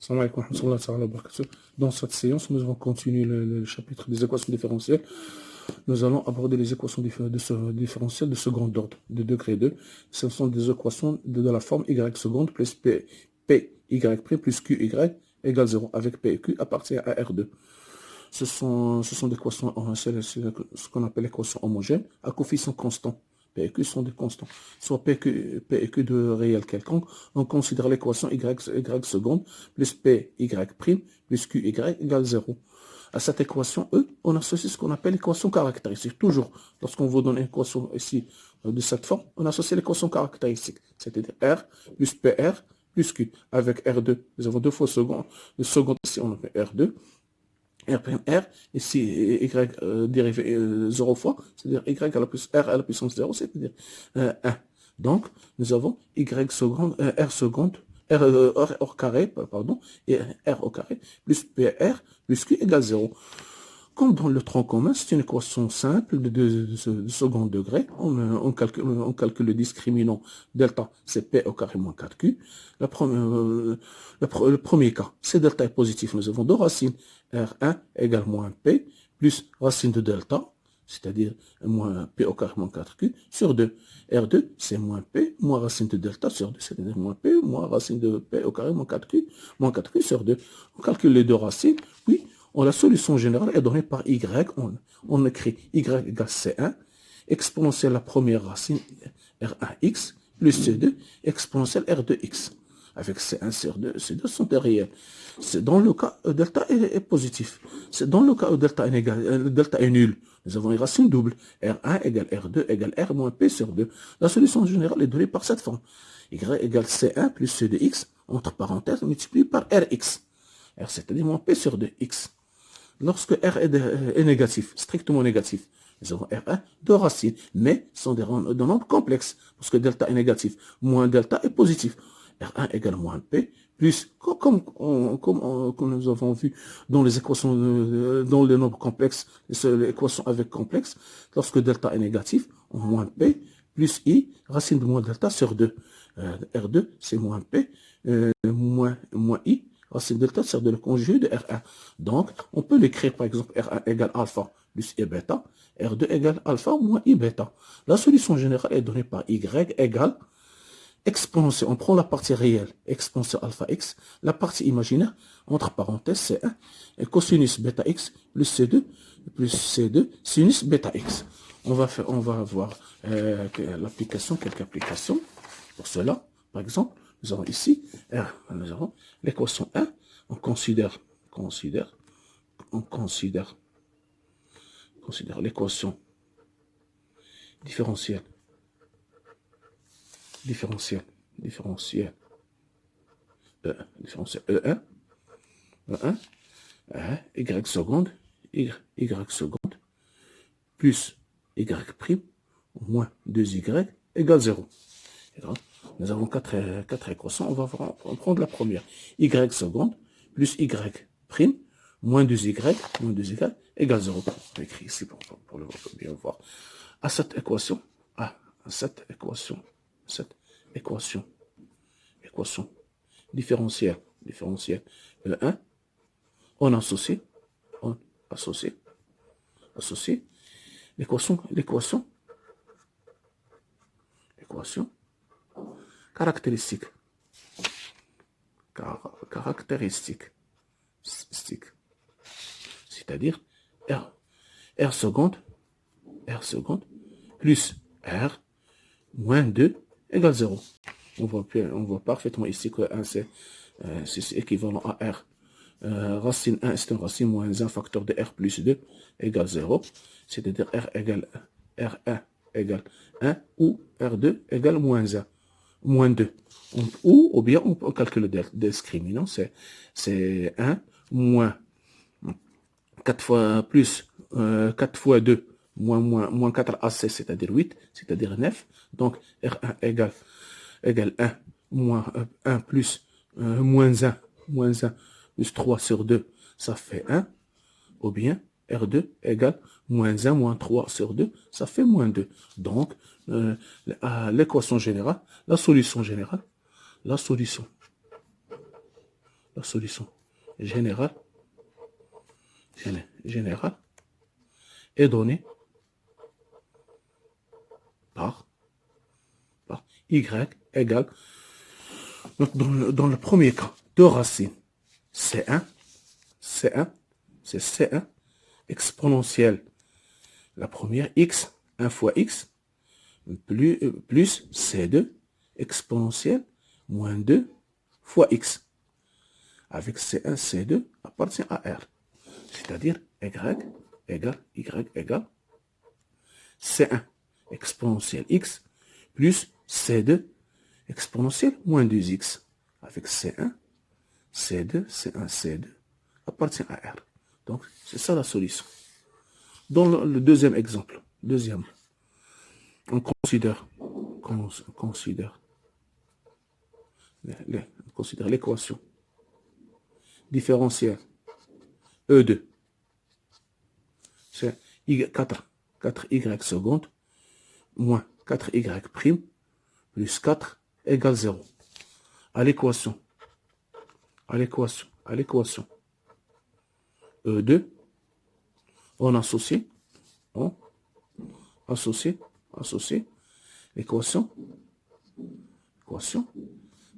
Salam alaikum wa rahmatullahi wa barakatuh. Dans cette séance, nous allons continuer le chapitre des équations différentielles. Nous allons aborder les équations différentielles de second ordre, de degré 2. Ce sont des équations de la forme y seconde plus p y' plus qy égale 0, avec p et q appartient à R2. Ce sont des équations, c'est ce qu'on appelle l'équation homogène, à coefficient constant. P et Q sont des constants. Soit P et Q de réel quelconque, on considère l'équation y seconde plus P y' plus Q y égale 0. À cette équation E, on associe ce qu'on appelle l'équation caractéristique. Toujours, lorsqu'on vous donne une équation ici de cette forme, on associe l'équation caractéristique, c'est-à-dire R plus PR plus Q. Avec R2, nous avons deux fois le second ici, on appelle R2. R', ici, Y dérivé 0 fois, c'est-à-dire Y à la plus R à la puissance 0, c'est-à-dire 1. Donc, nous avons Y seconde, R seconde, R au carré, pardon, et R au carré, plus PR, plus Q égale 0. Comme dans le tronc commun, c'est une équation simple de second degré. On calcule le discriminant delta, c'est P au carré moins 4Q. Le premier cas, c'est delta est positif. Nous avons deux racines. R1 égale moins P plus racine de delta, c'est-à-dire moins P au carré moins 4Q sur 2. R2, c'est moins P moins racine de delta sur 2, c'est-à-dire moins P moins racine de P au carré moins 4Q sur 2. On calcule les deux racines, puis la solution générale est donnée par Y. On écrit Y égale C1, exponentielle la première racine R1x, plus C2, exponentielle R2x. Avec C1, C2 sont des réels. C'est dans le cas où delta est positif. C'est dans le cas où delta est nul. Nous avons une racine double. R1 égale R2 égale R moins P sur 2. La solution générale est donnée par cette forme. Y égale C1 plus C2x, entre parenthèses, multiplié par Rx. R, c'est-à-dire moins P sur 2x. Lorsque R est négatif, strictement négatif, nous avons R1, deux racines, mais ce sont des nombres complexes, parce que delta est négatif, moins delta est positif. R1 égale moins P, plus, comme nous avons vu dans les équations, dans les nombres complexes, l'équation avec complexe, lorsque delta est négatif, on moins P, plus I, racine de moins delta sur 2. R2, c'est moins P, moins I, racine delta sert de le conjugué de R1. Donc, on peut l'écrire par exemple R1 égale alpha plus I bêta, R2 égale alpha moins I bêta. La solution générale est donnée par Y égale exponentielle. On prend la partie réelle, exponentielle alpha x, la partie imaginaire, entre parenthèses C1, et cosinus bêta x plus C2, sinus bêta x. On va voir l'application, quelques applications. Pour cela, par exemple, nous avons ici, nous avons l'équation 1, on considère l'équation différentielle E1, Y seconde, Y seconde, plus Y prime, moins 2Y égale 0. Nous avons quatre équations. On va prendre la première. Y seconde plus Y prime moins 2Y égale 0. On écrit ici pour le bien voir. À cette équation différentielle E1, on associe l'équation caractéristique, c'est-à-dire R seconde plus R moins 2 égale 0. On voit parfaitement ici que 1 c'est équivalent à R. Racine 1 c'est une racine moins 1 facteur de R plus 2 égale 0. C'est-à-dire R1 égale 1 ou R2 égale moins 1. Moins 2. Ou bien on peut calculer le discriminant, c'est 1 moins 4 fois plus 4 fois 2 moins 4 AC, c'est-à-dire 8, c'est-à-dire 9. Donc R1 égale 1 moins 1 plus moins 1 plus 3 sur 2, ça fait 1. Ou bien R2 égale moins 1 moins 3 sur 2, ça fait moins 2. Donc, l'équation générale, la solution générale la solution générale, générale est donnée par y égale, donc dans le premier cas, 2 racines C1, c'est C1 exponentielle, la première x, 1 fois x, plus C2 exponentielle, moins 2 fois x, avec C1, C2 appartient à R, c'est-à-dire y égale C1 exponentielle x plus C2 exponentielle moins 2x, avec C1, C2, C1, C2 appartient à R. Donc, c'est ça la solution. Dans le deuxième exemple, on considère l'équation différentielle E2. C'est 4y seconde moins 4y prime plus 4 égale 0. À l'équation E2, on associe l'équation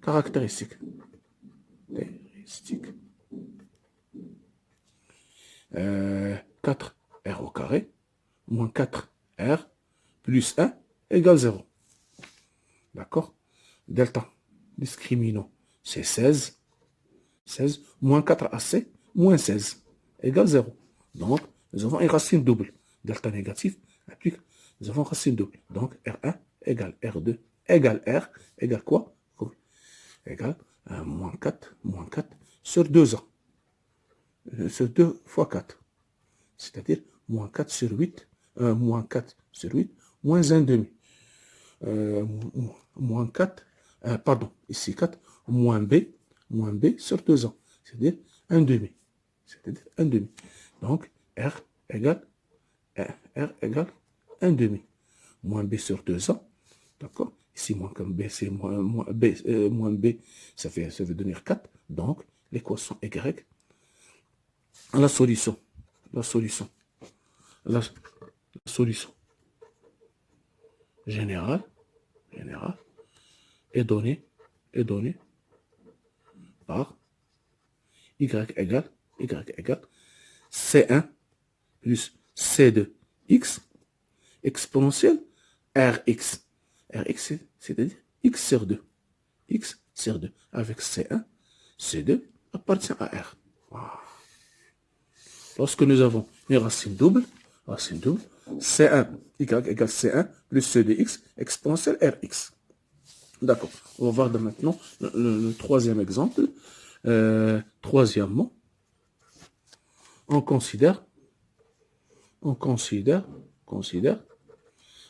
caractéristique. 4r au carré moins 4r plus 1 égale 0. D'accord? Delta discriminant, c'est 16. 16 moins 4ac moins 16 égale 0. Donc, nous avons une racine double. Delta négatif implique, nous avons racine double. Donc, R1 égale R2 égale R égale quoi? Égale moins 4 sur 2a. Sur 2 fois 4. C'est-à-dire moins 4 sur 8, moins 4 sur 8, moins 1 demi. Moins 4, pardon, ici 4, moins B sur 2a. C'est-à-dire 1 demi. Donc, R égale 1 demi. Moins B sur 2a. D'accord? Ici, moins comme B, c'est moins B, ça veut donner 4. Donc, l'équation Y, la solution générale est donnée par Y égale C1 plus C2x exponentielle Rx. Rx, c'est-à-dire x sur 2. X sur 2 avec C1, C2 appartient à R. Wow. Lorsque nous avons une racine double, C1, Y égale C1 plus C2x exponentielle Rx. D'accord. On va voir maintenant le troisième exemple. Troisièmement, on considère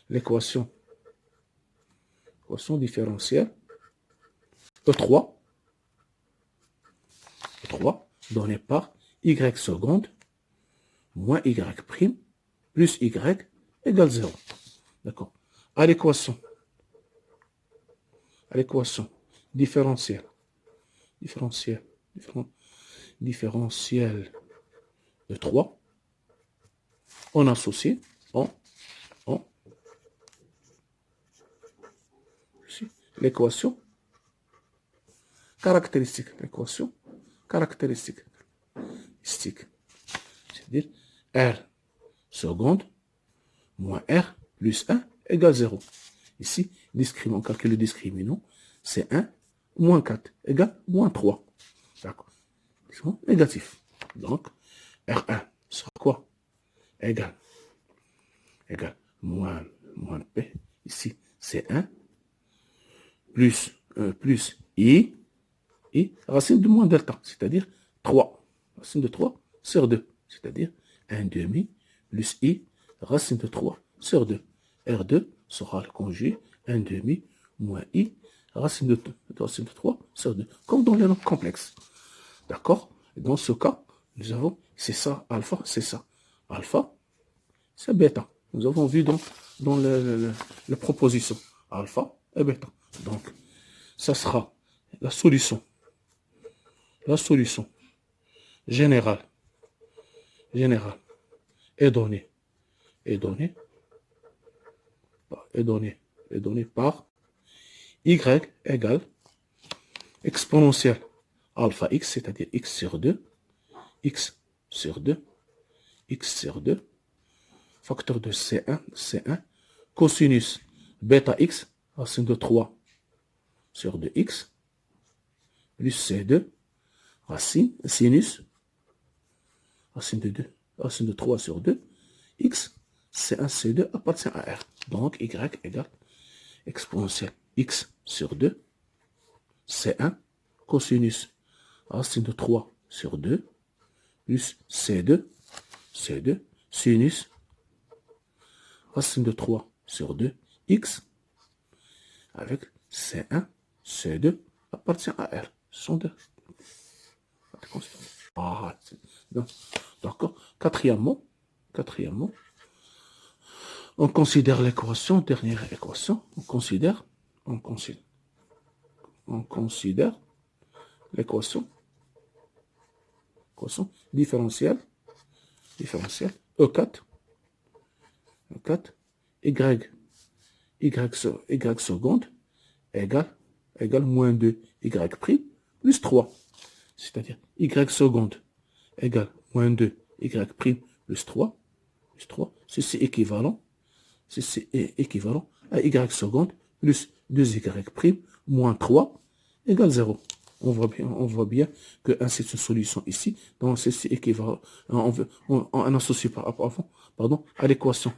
l'équation différentielle E3 donnée par y seconde moins y prime plus y égale 0. D'accord. À l'équation différentielle de 3, on associe l'équation caractéristique. C'est-à-dire R seconde moins R plus 1 égale 0. Ici, on calcule le discriminant, c'est 1 moins 4 égale moins 3. D'accord. Négatif. Donc, R1 sera quoi? Égal moins P. Ici, c'est 1 plus I, racine de moins delta, c'est-à-dire 3. Racine de 3 sur 2, c'est-à-dire 1 demi plus I, racine de 3 sur 2. R2 sera le conjugué 1 demi moins I, racine de 3 sur 2, comme dans les nombres complexes. D'accord? Dans ce cas, nous avons, c'est ça, alpha, c'est ça. Alpha, c'est bêta. Nous avons vu dans la proposition. Alpha et bêta. Donc, ça sera la solution la solution générale est donnée par y égale exponentielle alpha x, c'est-à-dire x sur 2, facteur de C1, cosinus bêta x, racine de 3 sur 2x, plus C2, sinus, racine de 3 sur 2, x, C1, C2 appartient à R. Donc, y égale exponentielle x sur 2, C1, cosinus, racine de 3 sur 2, plus C2, sinus, racine de 3 sur 2, x, avec C1, C2 appartient à R. Ce sont deux. Ah, d'accord. Quatrièmement, on considère l'équation, dernière équation, on considère l'équation différentielle E4, y seconde égale moins 2 y prime plus 3. C'est-à-dire y seconde égale moins 2 y prime plus 3. Ceci est équivalent à y seconde plus 2y prime moins 3 égale 0. On voit bien que ainsi c'est une solution ici. Donc ceci équivalent. On associe à l'équation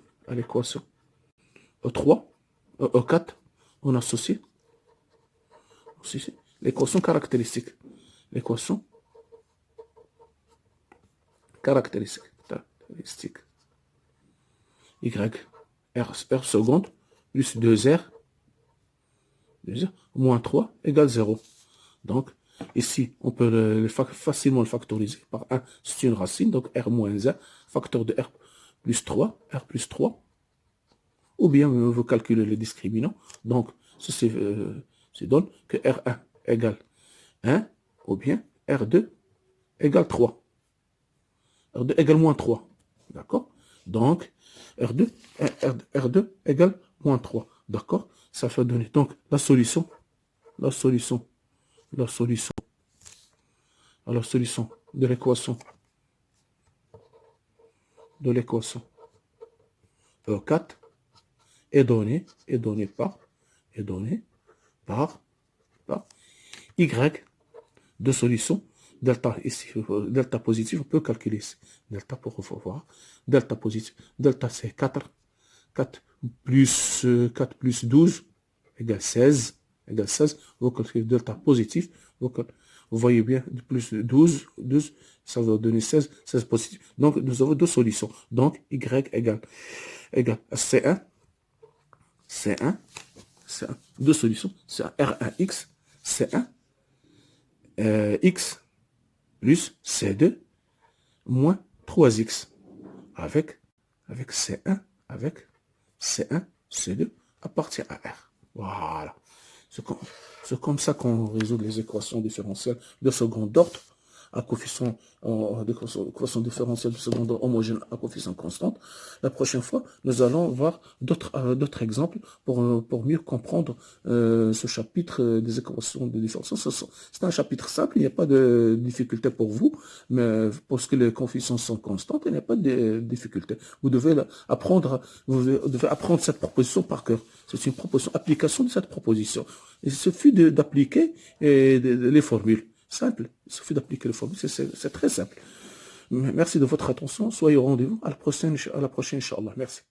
E3, E4, on associe l'équation caractéristique. Y, R seconde, plus 2R, moins 3 égale 0. Donc, ici, on peut facilement le factoriser par 1, c'est une racine, donc R moins 1, facteur de R plus 3, ou bien vous calculez le discriminant. Donc, ceci donne que R1 égale 1, ou bien R2 égale 3. R2 égale moins 3. D'accord? Donc, R2 égale moins 3. D'accord? Ça fait donner. Donc, la solution de l'équation E4 est donnée par Y, deux solutions, delta ici, delta positif, on peut calculer ici. Delta pour voir. Delta positif, delta c'est 4 plus 12 égale 16. Vous calculez delta positif, vous voyez bien, plus 12, ça va donner 16 positif. Donc, nous avons deux solutions. Donc, Y égale C1, deux solutions, c'est R1X, C1, X plus C2 moins 3X avec C1, C2 appartient à R. Voilà. C'est comme ça qu'on résout les équations différentielles de second ordre à coefficient différentielle de second ordre homogène à coefficient constant. La prochaine fois, nous allons voir d'autres exemples pour mieux comprendre ce chapitre des équations de différentiel. C'est un chapitre simple, il n'y a pas de difficulté pour vous, mais parce que les coefficients sont constantes, il n'y a pas de difficulté. Vous devez apprendre cette proposition par cœur. C'est une proposition, application de cette proposition. Il suffit d'appliquer les formules. Simple, il suffit d'appliquer les formules, c'est très simple. Merci de votre attention, soyez au rendez-vous, à la prochaine, Inch'Allah. Merci.